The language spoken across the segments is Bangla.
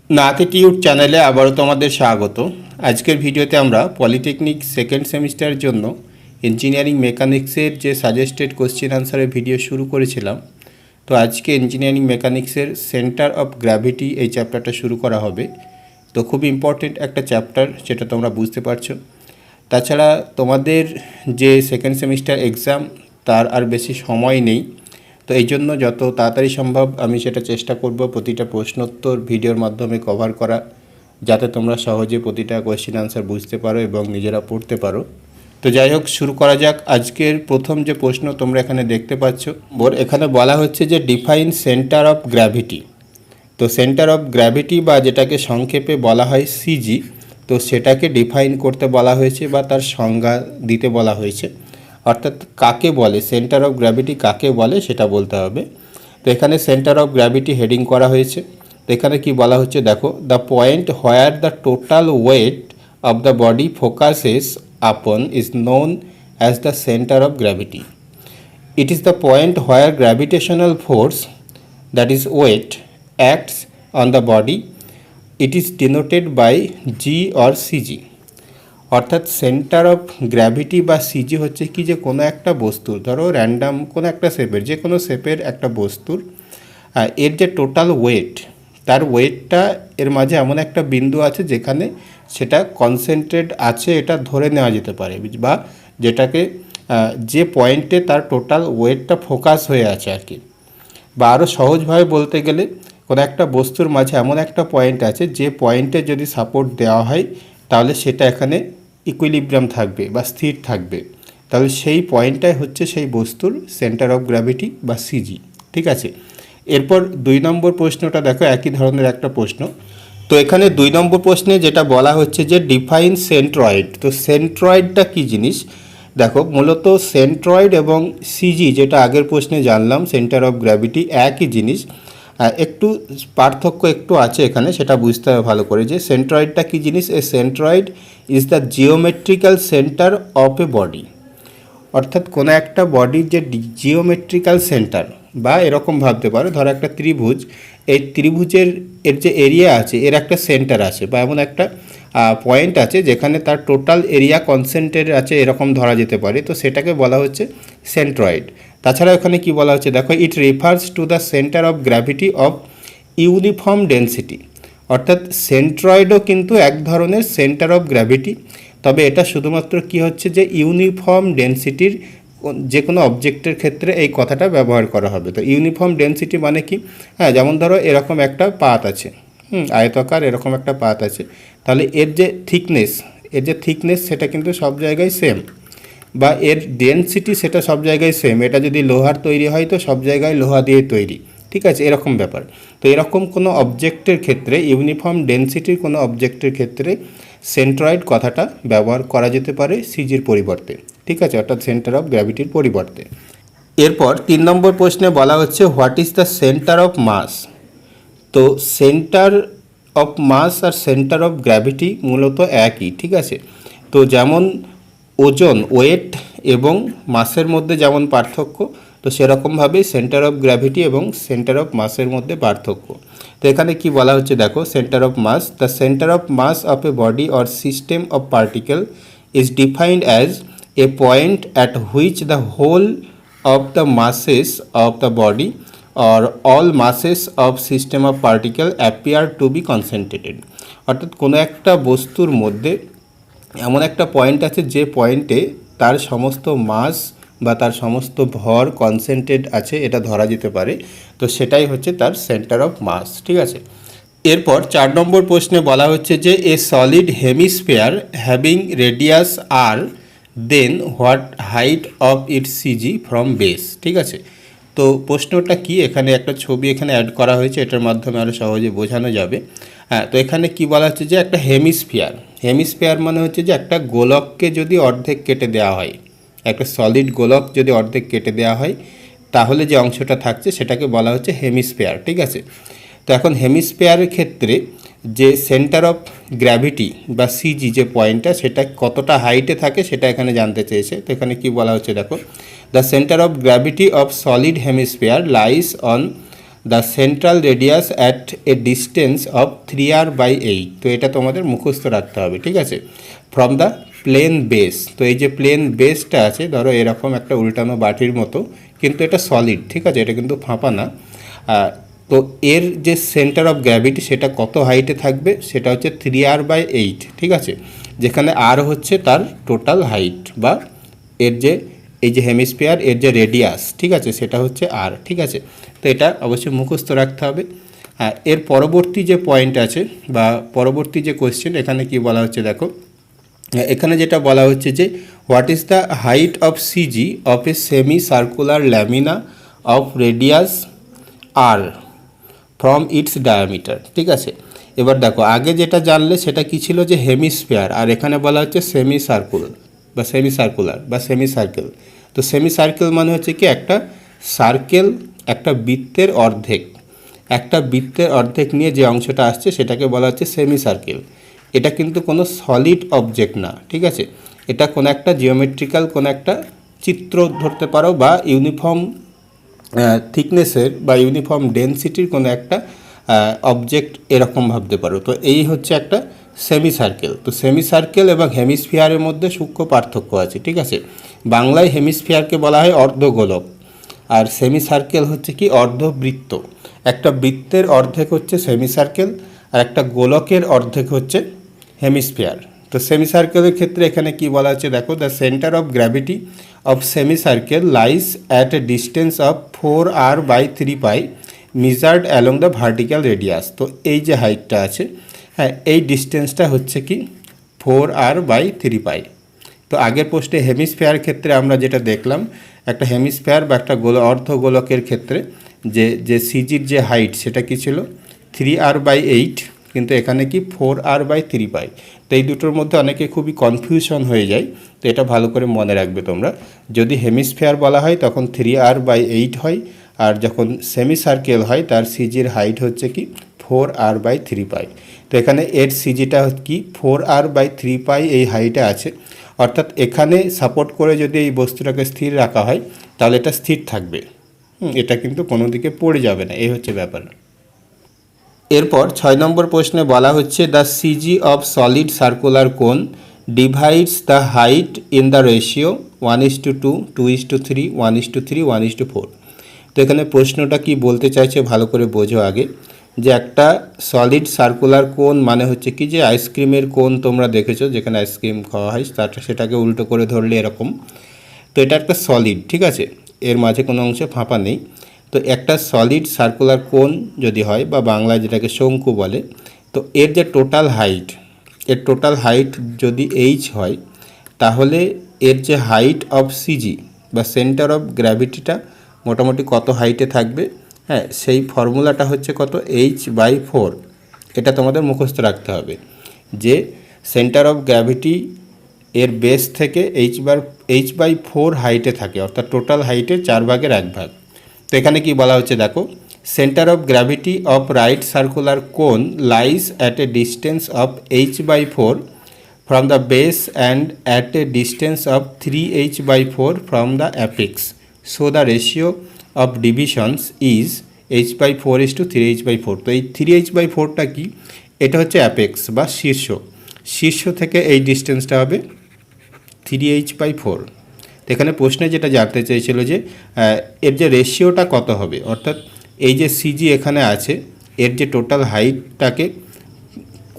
নাথিটিউড চ্যানেলে আবারও তোমাদের স্বাগত। আজকের ভিডিওতে আমরা পলিটেকনিক সেকেন্ড সেমিস্টারের জন্য ইঞ্জিনিয়ারিং মেকানিক্সের যে সাজেস্টেড কোশ্চেন আনসারের ভিডিও শুরু করেছিলাম, তো আজকে ইঞ্জিনিয়ারিং মেকানিক্সের সেন্টার অফ গ্র্যাভিটি এই চ্যাপ্টারটা শুরু করা হবে। তো খুব ইম্পর্টেন্ট একটা চ্যাপ্টার, যেটা তোমরা বুঝতে পারছো। তাছাড়া তোমাদের যে সেকেন্ড সেমিস্টার এক্সাম, তার আর বেশি সময় নেই। তো এই জন্য যত তাড়াতাড়ি সম্ভব আমি সেটা চেষ্টা করব প্রতিটা প্রশ্নোত্তর ভিডিওর মাধ্যমে কভার করা, যাতে তোমরা সহজে প্রতিটা কোয়েশ্চেন আনসার বুঝতে পারো এবং নিজেরা পড়তে পারো। তো যাই হোক, শুরু করা যাক। আজকের প্রথম যে প্রশ্ন তোমরা এখানে দেখতে পাচ্ছ, এখানে বলা হচ্ছে যে ডিফাইন সেন্টার অফ গ্র্যাভিটি। তো সেন্টার অফ গ্র্যাভিটি বা যেটাকে সংক্ষেপে বলা হয় সিজি, তো সেটাকে ডিফাইন করতে বলা হয়েছে বা তার সংজ্ঞা দিতে বলা হয়েছে। অর্থাৎ কাকে বলে, সেন্টার অফ গ্র্যাভিটি কাকে বলে সেটা বলতে হবে। তো এখানে সেন্টার অফ গ্র্যাভিটি হেডিং করা হয়েছে। তো এখানে কি বলা হচ্ছে দেখো, the point where the total weight of the body focuses upon is known as the centre of gravity. It is the point where gravitational force, that is weight, acts on the body. It is denoted by G or CG. অর্থাৎ সেন্টার অফ গ্র্যাভিটি বা সিজি হচ্ছে কি, যে কোনো একটা বস্তুর, ধরো র্যান্ডাম কোনো একটা শেপের, যে কোনো শেপের একটা বস্তুর এর যে টোটাল ওয়েট, তার ওয়েটটা এর মাঝে এমন একটা বিন্দু আছে যেখানে সেটা কনসেন্ট্রেট আছে, এটা ধরে নেওয়া যেতে পারে, বা যেটাকে যে পয়েন্টে তার টোটাল ওয়েটটা ফোকাস হয়ে আছে আর কি। বা আরও সহজভাবে বলতে গেলে, কোনো একটা বস্তুর মাঝে এমন একটা পয়েন্ট আছে যে পয়েন্টে যদি সাপোর্ট দেওয়া হয় তাহলে সেটা এখানে ইকুইলিব্রিয়াম থাকবে বা স্থির থাকবে। তাহলে সেই পয়েন্টটাই হচ্ছে সেই বস্তুর সেন্টার অফ গ্র্যাভিটি বা সিজি। ঠিক আছে, এরপর 2 নম্বর প্রশ্নটা দেখো, একই ধরনের একটা প্রশ্ন। তো এখানে 2 নম্বর প্রশ্নে যেটা বলা হচ্ছে যে ডিফাইন সেন্ট্রয়েড। তো সেন্ট্রয়েডটা কী জিনিস দেখো, মূলত সেন্ট্রয়েড এবং সিজি, যেটা আগের প্রশ্নে জানলাম সেন্টার অফ গ্র্যাভিটি, একই জিনিস। একটু পার্থক্য একটু আছে এখানে, সেটা বুঝতে হবে ভালো করে যে সেন্ট্রয়েডটা কী জিনিস। A centroid is the geometrical centre of a body. অর্থাৎ কোনো একটা বডির যে জিওমেট্রিক্যাল সেন্টার, বা এরকম ভাবতে পারো, ধরো একটা ত্রিভুজ, এই ত্রিভুজের এর যে এরিয়া আছে এর একটা সেন্টার আছে, বা এমন একটা পয়েন্ট আছে যেখানে তার টোটাল এরিয়া কনসেন্ট্রেট আছে, এরকম ধরা যেতে পারে। তো সেটাকে বলা হচ্ছে সেন্ট্রয়েড। তাছাড়া এখানে কি বলা হচ্ছে দেখো, it refers to the centre of gravity of uniform density. অর্থাৎ সেন্ট্রয়েডও কিন্তু এক ধরনের সেন্টার অফ গ্র্যাভিটি, তবে এটা শুধুমাত্র কি হচ্ছে যে ইউনিফর্ম ডেন্সিটির যে কোনো অবজেক্টের ক্ষেত্রে এই কথাটা ব্যবহার করা হবে। তো ইউনিফর্ম ডেন্সিটি মানে কি, হ্যাঁ, যেমন ধরো এরকম একটা পাত আছে, আয়তাকার এরকম একটা পাত আছে, তাহলে এর যে থিকনেস সেটা কিন্তু সব জায়গায় সেম, বা এর ডেন্সিটি সেটা সব জায়গায় সেম। এটা যদি লোহার তৈরি হয় তো সব জায়গায় লোহা দিয়ে তৈরি, ঠিক আছে, এরকম ব্যাপার। তো এরকম কোনো অবজেক্টের ক্ষেত্রে, ইউনিফর্ম ডেন্সিটির কোনো অবজেক্টের ক্ষেত্রে সেন্ট্রয়েড কথাটা ব্যবহার করা যেতে পারে সিজির পরিবর্তে। ঠিক আছে, অর্থাৎ সেন্টার অফ গ্র্যাভিটির পরিবর্তে। এরপর 3 নম্বর প্রশ্নে বলা হচ্ছে what is the centre of mass. তো সেন্টার অফ মাস আর সেন্টার অফ গ্র্যাভিটি মূলত একই, ঠিক আছে। তো যেমন ওজন, ওয়েট এবং মাসের মধ্যে যেমন পার্থক্য, তো সেরকমভাবে সেন্টার অফ গ্র্যাভিটি এবং সেন্টার অফ মাসের মধ্যে পার্থক্য। তো এখানে কি বলা হচ্ছে দেখো, centre of mass, the centre of mass of a body or system of particle is defined as a point at which the whole of the masses of the body or all masses of system of particle appear to be concentrated। অর্থাৎ কোনো একটা বস্তুর মধ্যে এমন একটা পয়েন্ট আছে যে পয়েন্টে তার সমস্ত মাস বা তার সমস্ত ভর কনসেন্ট্রেট আছে, এটা ধরা যেতে পারে। তো সেটাই হচ্ছে তার সেন্টার অফ মাস, ঠিক আছে। এরপর 4 নম্বর প্রশ্নে বলা হচ্ছে যে a solid hemisphere having radius R then what height of it CG from base. ঠিক আছে, তো প্রশ্নটা কি, এখানে একটা ছবি এখানে অ্যাড করা হয়েছে, এটার মাধ্যমে আরও সহজে বোঝানো যাবে। হ্যাঁ, তো এখানে কি বলা হচ্ছে যে একটা হেমিস্ফিয়ার মানে হচ্ছে যে একটা গোলককে যদি অর্ধেক কেটে দেওয়া হয়, একটা সলিড গোলক যদি অর্ধেক কেটে দেওয়া হয়, তাহলে যে অংশটা থাকছে সেটাকে বলা হচ্ছে হেমিস্ফিয়ার। ঠিক আছে, তো এখন হেমিস্ফিয়ারের ক্ষেত্রে যে সেন্টার অফ গ্র্যাভিটি বা সিজি যে পয়েন্টটা, সেটা কতটা হাইটে থাকে সেটা এখানে জানতে চেয়েছে। তো এখানে কি বলা হচ্ছে দেখো, the centre of gravity of solid hemisphere lies on the central radius at a distance of 3r/8। তো এটা তোমাদের মুখস্থ রাখতে হবে, ঠিক আছে। ফ্রম দ্য প্লেন বেস, তো এই যে প্লেন বেসটা আছে ধরো এরকম একটা উল্টানো বাটির মতো, কিন্তু এটা সলিড, ঠিক আছে, এটা কিন্তু ফাঁপা না। তো এর যে সেন্টার অফ গ্র্যাভিটি সেটা কত হাইটে থাকবে, সেটা হচ্ছে 3r/8, ঠিক আছে, যেখানে আর হচ্ছে তার টোটাল হাইট বা এর যে এই যে হেমিস্ফিয়ার এর যে রেডিয়াস, ঠিক আছে, সেটা হচ্ছে আর, ঠিক আছে। তো এটা অবশ্যই মুখস্থ রাখতে হবে। এর পরবর্তী যে পয়েন্ট আছে বা পরবর্তী যে কোয়েশ্চেন, এখানে কি বলা হচ্ছে দেখো, এখানে যেটা বলা হচ্ছে যে what is the height of CG of A semi circular lamina of radius are from its diameter, ঠিক আছে। এবার দেখো আগে যেটা জানলে সেটা কি ছিল যে হেমিস্ফিয়ার, আর এখানে বলা হচ্ছে সেমি সার্কুলার বা সেমি সার্কেল। তো সেমি সার্কেল মানে হচ্ছে কি একটা সার্কেল, একটা বৃত্তের অর্ধেক, একটা বৃত্তের অর্ধেক নিয়ে যে অংশটা আসছে সেটাকে বলা হচ্ছে সেমি সার্কেল। এটা কিন্তু কোনো সলিড অবজেক্ট না, ঠিক আছে, এটা কোনো একটা জিওমেট্রিক্যাল কোনো একটা চিত্র ধরতে পারো বা ইউনিফর্ম থিকনেসের বা ইউনিফর্ম ডেনসিটির কোনো একটা অবজেক্ট এরকম ভাবতে পারো। তো এই হচ্ছে একটা সেমি সার্কেল। তো সেমি সার্কেল এবং হেমিস্ফিয়ারের মধ্যে সূক্ষ্ম পার্থক্য আছে, ঠিক আছে। বাংলায় হেমিস্ফিয়ারকে বলা হয় অর্ধগোলক, আর সেমি সার্কেল হচ্ছে কি অর্ধবৃত্ত। একটা বৃত্তের অর্ধেক হচ্ছে সেমি সার্কেল, আর একটা গোলকের অর্ধেক হচ্ছে হেমিস্ফিয়ার। তো সেমি সার্কেলের ক্ষেত্রে এখানে কি বলা হচ্ছে দেখো, the centre of gravity of semi circle lies at a distance of 4r/3π measured along the vertical radius. তো এই যে হাইটটা আছে, হ্যাঁ, এই ডিস্টেন্সটা হচ্ছে কি 4r/3π। তো আগের পোস্টে হেমিস্ফিয়ার ক্ষেত্রে আমরা যেটা দেখলাম, একটা হেমিস্ফিয়ার বা একটা অর্ধগোলকের ক্ষেত্রে যে সিজির যে হাইট সেটা কি ছিল 3r/8, কিন্তু এখানে কি 4r/3π। তো এই দুটোর মধ্যে অনেকে খুবই কনফিউশন হয়ে যায়, তো এটা ভালো করে মনে রাখবে তোমরা। যদি হেমিস্ফিয়ার বলা হয় তখন 3r/8 হয়, আর যখন সেমি সার্কেল হয় তার সিজির হাইট হচ্ছে কি 4r/3π। তো এখানে এর সিজিটা কি 4r/3π এই হাইটে আছে, অর্থাৎ এখানে সাপোর্ট করে যদি এই বস্তুটাকে স্থির রাখা হয় তাহলে এটা স্থির থাকবে, এটা কিন্তু কোনো দিকে পড়ে যাবে না, এই হচ্ছে ব্যাপার। এরপর 6 নম্বর প্রশ্নে বলা হচ্ছে the CG of solid circular cone divides the height in the ratio 1:2, 2:3, 1:3, 1:4। তো এখানে প্রশ্নটা কি বলতে চাইছে ভালো করে বোঝো আগে, যে একটা সলিড সার্কুলার কোন মানে হচ্ছে কি যে আইসক্রিমের কোন তোমরা দেখেছো যেখানে আইসক্রিম খাওয়া হয়, সেটাকে উল্টো করে ধরলে এরকম। তো এটা একটা সলিড, ঠিক আছে, এর মাঝে কোনো অংশে ফাঁপা নেই। তো একটা সলিড সার্কুলার কোন যদি হয় বা বাংলায় যেটাকে শঙ্কু বলে, তো এর যে টোটাল হাইট, এর টোটাল হাইট যদি এইচ হয় তাহলে এর যে হাইট অফ সিজি বা সেন্টার অফ গ্র্যাভিটিটা মোটামুটি কত হাইটে থাকবে, হ্যাঁ, সেই ফর্মুলাটা হচ্ছে কত h/4। এটা তোমাদের মুখস্থ রাখতে হবে যে সেন্টার অফ গ্র্যাভিটি এর বেস থেকে h/4 হাইটে থাকে, অর্থাৎ টোটাল হাইটের 4/1 তো এখানে কি বলা হচ্ছে দেখো, centre of gravity of right circular cone lies at a distance of h/4 from the base and at a distance of 3h/4 from the apex. So the ratio of divisions is h/4:3h/4। তো এই 3h/4টা কি, এটা হচ্ছে অ্যাপেক্স বা শীর্ষ থেকে এই ডিস্টেন্সটা হবে 3h/4। তো এখানে প্রশ্নে যেটা জানতে চেয়েছিল যে এর যে রেশিওটা কত হবে, অর্থাৎ এই যে সিজি এখানে আছে এর যে টোটাল হাইটটাকে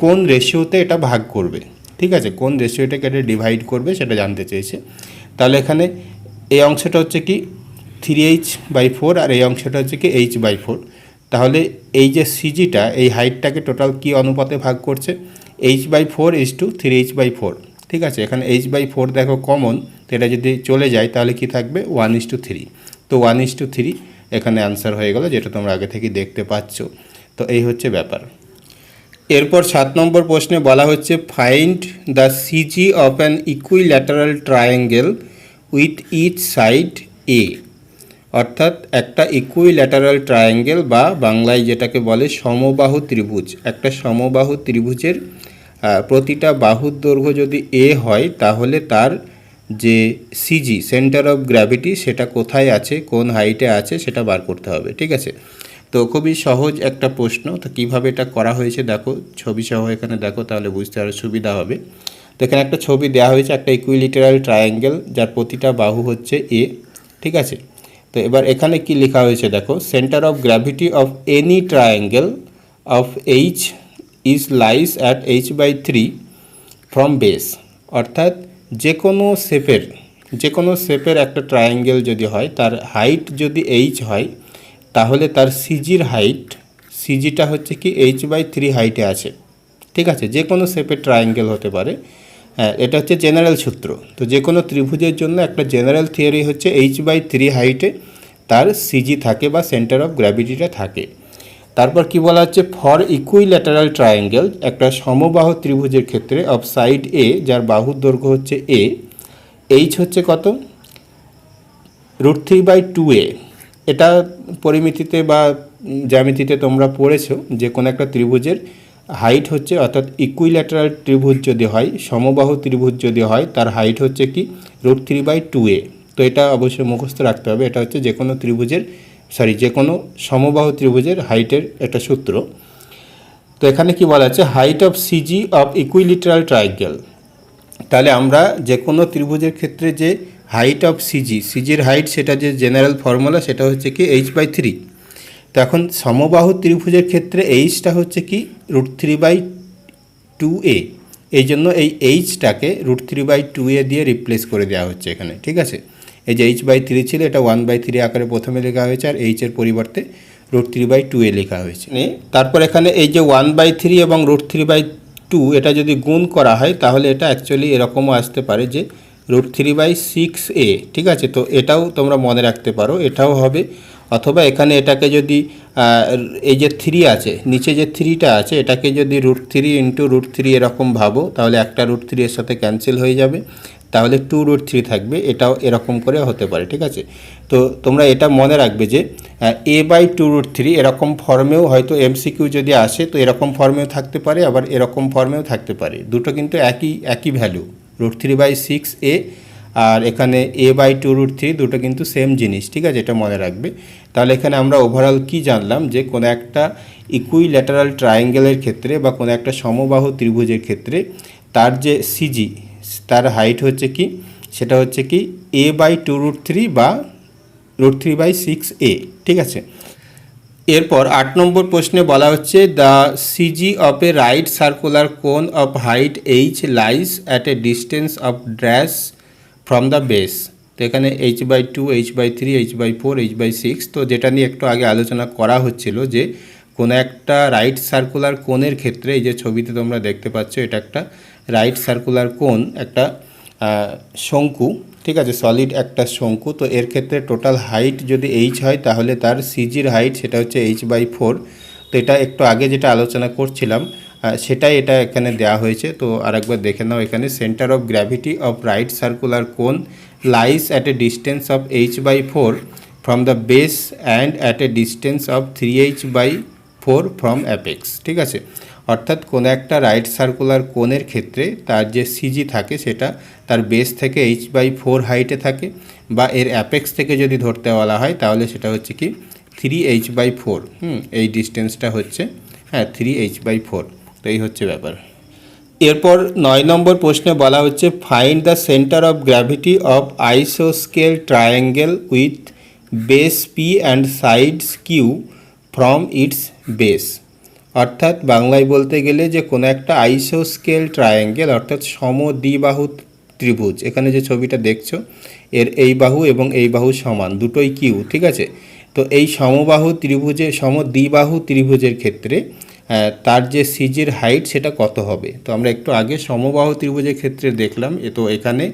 কোন রেশিওতে এটা ভাগ করবে, ঠিক আছে, কোন রেশিওটাকে এটা ডিভাইড করবে সেটা জানতে চেয়েছে। তাহলে এখানে এই অংশটা হচ্ছে কি 3h/4 আর এই অংশটা হচ্ছে কি h/4। তাহলে এই যে সিজিটা এই হাইটটাকে টোটাল কি অনুপাতে ভাগ করছে, h/4:3h/4, ঠিক আছে। এখানে h/4 দেখো কমন, তো এটা যদি চলে যায় তাহলে কি থাকবে 1:3। তো 1:3 এখানে অ্যান্সার হয়ে গেল, যেটা তোমরা আগে থেকে দেখতে পাচ্ছ। তো এই হচ্ছে ব্যাপার। এরপর 7 নম্বর প্রশ্নে বলা হচ্ছে find the CG of an equilateral triangle with each side a. অর্থাৎ একটা ইকুইল্যাটারাল ট্রায়াঙ্গেল বা বাংলায় যেটাকে বলে সমবাহু ত্রিভুজ, একটা সমবাহু ত্রিভুজের প্রতিটা বাহুর দৈর্ঘ্য যদি এ হয় তাহলে তার যে সিজি সেন্টার অফ গ্র্যাভিটি সেটা কোথায় আছে, কোন হাইটে আছে সেটা বার করতে হবে, ঠিক আছে। তো খুবই সহজ একটা প্রশ্ন। তো কীভাবে এটা করা হয়েছে দেখো, ছবি সহ এখানে দেখো, তাহলে বুঝতে আরও সুবিধা হবে। তো এখানে একটা ছবি দেওয়া হয়েছে, একটা ইকুইলিটারাল ট্রায়াঙ্গেল যার প্রতিটা বাহু হচ্ছে এ, ঠিক আছে। তো এবার এখানে কি লেখা হয়েছে দেখো, centre of gravity of any triangle of H is lies at h/3 from base. অর্থাৎ যে কোনো শেপের একটা ট্রায়াঙ্গেল যদি হয়, তার হাইট যদি এইচ হয়, তাহলে তার সিজিটা হচ্ছে কি h/3 হাইটে আছে, ঠিক আছে। যে কোনো শেপের ট্রায়াঙ্গেল হতে পারে, হ্যাঁ, এটা হচ্ছে জেনারেল সূত্র। তো যে কোনো ত্রিভুজের জন্য একটা জেনারেল থিওরি হচ্ছে h/3 হাইটে তার সিজি থাকে বা সেন্টার অফ গ্র্যাভিটিটা থাকে। তারপর কি বলা হচ্ছে, ফর ইকুইল্যাটারাল ট্রায়াঙ্গেল, একটা সমবাহু ত্রিভুজের ক্ষেত্রে অফ সাইড এ, যার বাহুর দৈর্ঘ্য হচ্ছে এ, এইচ হচ্ছে কত, √3/2a। এটা পরিমিতিতে বা জ্যামিতিতে তোমরা পড়েছো যে কোনো একটা ত্রিভুজের হাইট হচ্ছে, অর্থাৎ ইকুইল্যাটারাল ত্রিভুজ যদি হয়, সমবাহু ত্রিভুজ যদি হয়, তার হাইট হচ্ছে কি √3/2a। তো এটা অবশ্যই মুখস্থ রাখতে হবে। এটা হচ্ছে যে কোনো সমবাহু ত্রিভুজের হাইটের একটা সূত্র। তো এখানে কি বলা আছে, height of CG of equilateral triangle. তাহলে আমরা যে কোনো ত্রিভুজের ক্ষেত্রে যে হাইট অফ সিজির হাইট, সেটা যে জেনারেল ফর্মুলা, সেটা হচ্ছে কি h/3। তো এখন সমবাহু ত্রিভুজের ক্ষেত্রে এইচটা হচ্ছে কি √3/2a। এই জন্য এই এইচটাকে √3/2a দিয়ে রিপ্লেস করে দেওয়া হচ্ছে এখানে, ঠিক আছে। এই যে h/3 ছিল, এটা 1/3 আকারে প্রথমে লেখা হয়েছে, আর এইচের পরিবর্তে √3/2a লেখা হয়েছে। তারপর এখানে এই যে 1/3 এবং √3/2, এটা যদি গুণ করা হয়, তাহলে এটা অ্যাকচুয়ালি এরকমও আসতে পারে যে √3/6a, ঠিক আছে। তো এটাও তোমরা মনে রাখতে পারো, এটাও হবে। অথবা এখানে এটাকে যদি এই যে 3 আছে, নিচে যে 3টা আছে, এটাকে যদি √3 × √3 এরকম ভাবো, তাহলে একটা √3 এর সাথে ক্যান্সেল হয়ে যাবে, তাহলে 2√3 থাকবে। এটাও এরকম করে হতে পারে, ঠিক আছে। তো তোমরা এটা মনে রাখবে যে a/2√3 এরকম ফর্মেও হয়তো এমসিকিউ যদি আসে, তো এরকম ফর্মেও থাকতে পারে, আবার এরকম ফর্মেও থাকতে পারে। দুটো কিন্তু একই ভ্যালু, √3/6a আর এখানে a/2√3, দুটো কিন্তু সেম জিনিস, ঠিক আছে। এটা মনে রাখবে। তাহলে এখানে আমরা ওভারঅল কি জানলাম, যে কোনো একটা ইকুইল্যাটারাল ট্রায়াঙ্গেলের ক্ষেত্রে বা কোনো একটা সমবাহু ত্রিভুজের ক্ষেত্রে তার যে সিজি, তার হাইট হচ্ছে কি, সেটা হচ্ছে কি a/2√3 বা √3/6a, ঠিক আছে। এরপর 8 নম্বর প্রশ্নে বলা হচ্ছে, the CG of a right circular cone of height H lies at a distance of dash from the base. তো এখানে h/2, h/3, h/4, h/6। তো যেটা নিয়ে একটু আগে আলোচনা করা হচ্ছিল, যে কোনো একটা রাইট সার্কুলার কোণের ক্ষেত্রে, এই যে ছবিতে তোমরা দেখতে পাচ্ছ, এটা একটা রাইট সার্কুলার কোণ, একটা শঙ্কু, ঠিক আছে, সলিড একটা শঙ্কু। তো এর ক্ষেত্রে টোটাল হাইট যদি এইচ হয়, তাহলে তার সিজির হাইট সেটা হচ্ছে h/4। তো এটা একটু আগে যেটা আলোচনা করছিলাম, সেটাই এটা এখানে দেওয়া হয়েছে। তো আরেকবার দেখে নাও, এখানে centre of gravity of right circular cone lies at a distance of h/4 from the base and at a distance of 3h/4 from apex, ঠিক আছে। অর্থাৎ কোনো একটা রাইট সার্কুলার কোণের ক্ষেত্রে তার যে সিজি থাকে, সেটা তার বেস থেকে h/4 হাইটে থাকে, বা এর অ্যাপেক্স থেকে যদি ধরতে বলা হয়, তাহলে সেটা হচ্ছে কি 3h/4। এই ডিস্টেন্সটা হচ্ছে 3h/4। তো এই হচ্ছে ব্যাপার। এরপর 9 নম্বর প্রশ্নে বলা হচ্ছে, find the centre of gravity of আইসোস্কেল triangle with base P and sides Q from its base. অর্থাৎ বাংলায় বলতে গেলে, যে কোনো একটা আইসোস্কেল ট্রায়াঙ্গেল, অর্থাৎ সমদ্বিবাহু ত্রিভুজ, এখানে যে ছবিটা দেখছো, এর এই বাহু এবং এই বাহু সমান, দুটোই কিউ, ঠিক আছে। তো এই সমদ্বিবাহু ত্রিভুজের ক্ষেত্রে তার যে সিজির হাইট সেটা কত হবে। তো আমরা একটু আগে সমবাহু ত্রিভুজের ক্ষেত্রে দেখলাম, তো এখানে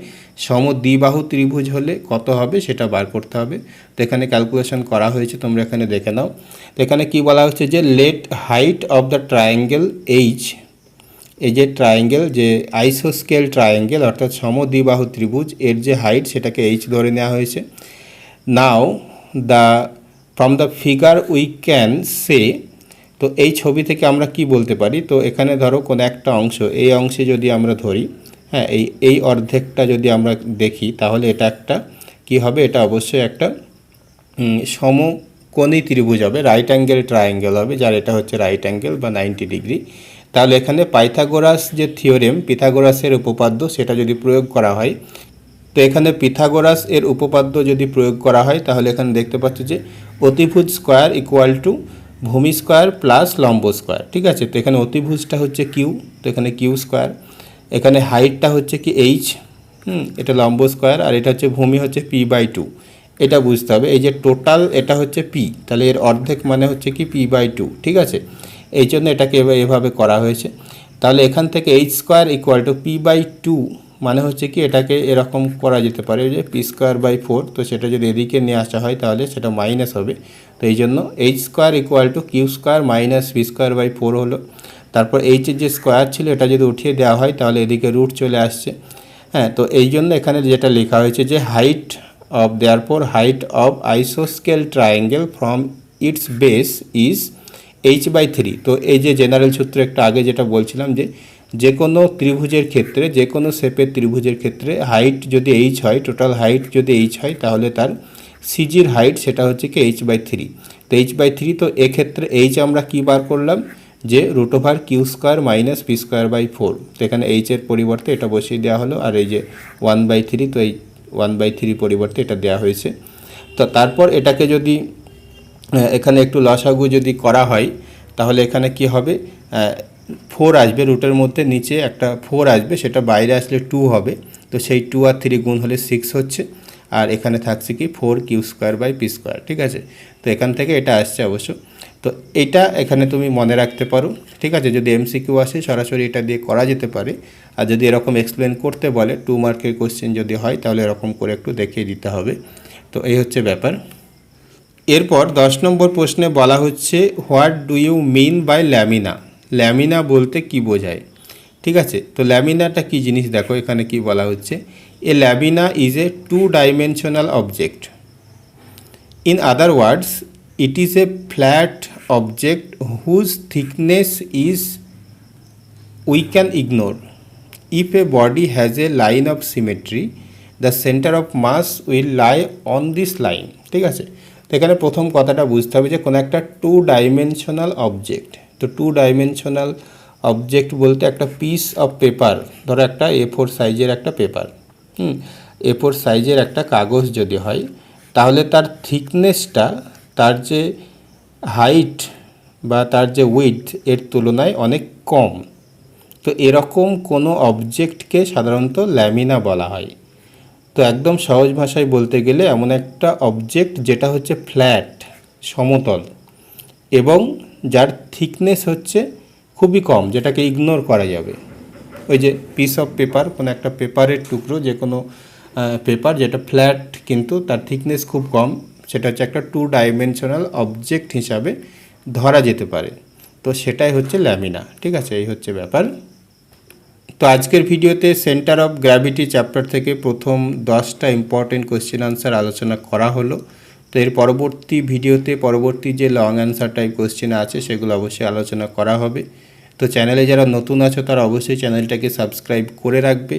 সমদ্বিবাহু ত্রিভুজ হলে কত হবে সেটা বার করতে হবে। তো এখানে ক্যালকুলেশন করা হয়েছে, তোমরা এখানে দেখে নাও। তো এখানে কি বলা হচ্ছে, যে let height of the triangle H, এই যে ট্রায়াঙ্গেল, যে আইসোস্কেল ট্রায়াঙ্গেল অর্থাৎ সমদ্বিবাহু ত্রিভুজ, এর যে হাইট সেটাকে এইচ ধরে নেওয়া হয়েছে। নাও from the figure we can say, তো এই ছবি থেকে আমরা কি বলতে পারি। তো এখানে ধরো কোনো একটা অংশ, এই অংশে যদি আমরা ধরি, এই অর্ধেকটা যদি আমরা দেখি, তাহলে এটা একটা কি হবে, এটা অবশ্যই একটা কোণী ত্রিভুজ হবে, রাইট অ্যাঙ্গেল ট্রায়াঙ্গেল হবে, যার এটা হচ্ছে রাইট অ্যাঙ্গেল বা 90 ডিগ্রি। তাহলে এখানে পাইথাগোরাস যে থিওরেম, পিথাগোরাসের উপপাদ্য, সেটা যদি প্রয়োগ করা হয়, তো এখানে পিথাগোরাস এর উপপাদ্য যদি প্রয়োগ করা হয় তাহলে এখানে দেখতে পাচ্ছ যে অতিভুজ স্কোয়ার ইকুয়াল টু ভূমি স্কোয়ার প্লাস লম্ব স্কোয়ার। ঠিক আছে, তো এখানে অতিভুজটা হচ্ছে কিউ, তো এখানে কিউ স্কোয়ার, এখানে হাইটটা হচ্ছে কি এইচ, এটা লম্ব স্কোয়ার, আর এটা হচ্ছে ভূমি হচ্ছে p/2। এটা বুঝতে হবে, এই যে টোটাল এটা হচ্ছে p, তাহলে এর অর্ধেক মানে হচ্ছে কি p/2। ঠিক আছে, এই জন্য এটাকে এভাবে করা হয়েছে। তাহলে এখান থেকে H square equal two p/2 মানে হচ্ছে কি এটাকে এরকম করা যেতে পারে যে p²/4, তো সেটা যদি এদিকে নিয়ে আসা হয় তাহলে সেটা মাইনাস হবে। তো এই জন্য H square equal to Q square minus p²/4 হলো। তারপর এইচের যে স্কোয়ার ছিল এটা যদি উঠিয়ে দেওয়া হয় তাহলে এদিকে রুট চলে আসছে। হ্যাঁ, তো এই জন্য এখানে যেটা লেখা হয়েছে যে হাইট অফ আইসোস্কেল triangle from its base is h/3। তো এই যে জেনারেল সূত্র একটু আগে যেটা বলছিলাম যে কোনো ত্রিভুজের ক্ষেত্রে, যে কোনো শেপের ত্রিভুজের ক্ষেত্রে হাইট যদি h হয়, টোটাল হাইট যদি h হয়, তাহলে তার সিজির হাইট সেটা হচ্ছে কি h/3। তো h/3, তো এক্ষেত্রে h আমরা কী বার করলাম যে √q² মাইনাস p²/4। তো এখানে h এর পরিবর্তে এটা বসিয়ে দেওয়া হলো, আর এই যে 1/3, তো এই 1/3 পরিবর্তে এটা দেওয়া হয়েছে। তো তারপর এটাকে যদি এখানে একটু লসাগু যদি করা হয় তাহলে এখানে কি হবে, 4 আসবে, রুটের মধ্যে নিচে একটা 4 আসবে, সেটা বাইরে আসলে 2 হবে। তো সেই 2 আর 3 গুণ হলে 6 হচ্ছে, আর এখানে থাকছে কি 4q²/p²। ঠিক আছে, তো এখান থেকে এটা আসছে অবশ্য। তো এটা এখানে তুমি মনে রাখতে পারো। ঠিক আছে, যদি এমসিকিউ আসে সরাসরি এটা দিয়ে করা যেতে পারে, আর যদি এরকম এক্সপ্লেন করতে বলে 2 মার্কের কোশ্চেন যদি হয় তাহলে এরকম করে একটু দেখিয়ে দিতে হবে। তো এই হচ্ছে ব্যাপার। এরপর 10 নম্বর প্রশ্নে বলা হচ্ছে what do you mean by lamina. Lamina বলতে কি বোঝায়? ঠিক আছে, তো ল্যামিনাটা কি জিনিস দেখো এখানে কি বলা হচ্ছে, a lamina is a 2-dimensional object. In other words it is a flat object whose thickness is we can ignore. If a body has a line of symmetry, the center of mass will lie on this line. ঠিক আছে, তো এখানে প্রথম কথাটা বুঝতে হবে যে কোনো একটা 2-dimensional অবজেক্ট। তো 2-dimensional অবজেক্ট বলতে একটা পিস অফ পেপার, ধরো একটা A4 সাইজের একটা পেপার, A4 সাইজের একটা কাগজ যদি হয়, তাহলে তার থিকনেসটা তার যে হাইট বা তার যে উইডথ এর তুলনায় অনেক কম। তো এরকম কোনো অবজেক্টকে সাধারণত ল্যামিনা বলা হয়। তো একদম সহজ ভাষায় বলতে গেলে এমন একটা অবজেক্ট যেটা হচ্ছে ফ্ল্যাট, সমতল, এবং যার থিকনেস হচ্ছে খুবই কম, যেটাকে ইগনোর করা যাবে। ওই যে পিস অফ পেপার, কোনো একটা পেপারের টুকরো, যে কোনো পেপার যেটা ফ্ল্যাট কিন্তু তার থিকনেস খুব কম, সেটা হচ্ছে একটা 2-dimensional অবজেক্ট হিসাবে ধরা যেতে পারে। তো সেটাই হচ্ছে ল্যামিনা। ঠিক আছে, এই হচ্ছে ব্যাপার। তো আজকের ভিডিওতে সেন্টার অফ গ্র্যাভিটি চ্যাপ্টার থেকে প্রথম 10টা ইম্পর্টেন্ট কোশ্চেন আনসার আলোচনা করা হলো। তো এর পরবর্তী ভিডিওতে পরবর্তী যে লং অ্যান্সার টাইপ কোশ্চেন আছে সেগুলো অবশ্যই আলোচনা করা হবে। তো চ্যানেলে যারা নতুন আছো তারা অবশ্যই চ্যানেলটাকে সাবস্ক্রাইব করে রাখবে,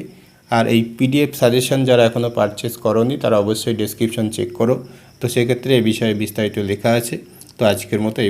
আর এই পিডিএফ সাজেশন যারা এখনও পারচেস করোনি তারা অবশ্যই ডেসক্রিপশন চেক করো। তো সেক্ষেত্রে এই বিষয়ে বিস্তারিত লেখা আছে। তো আজকের মতো এই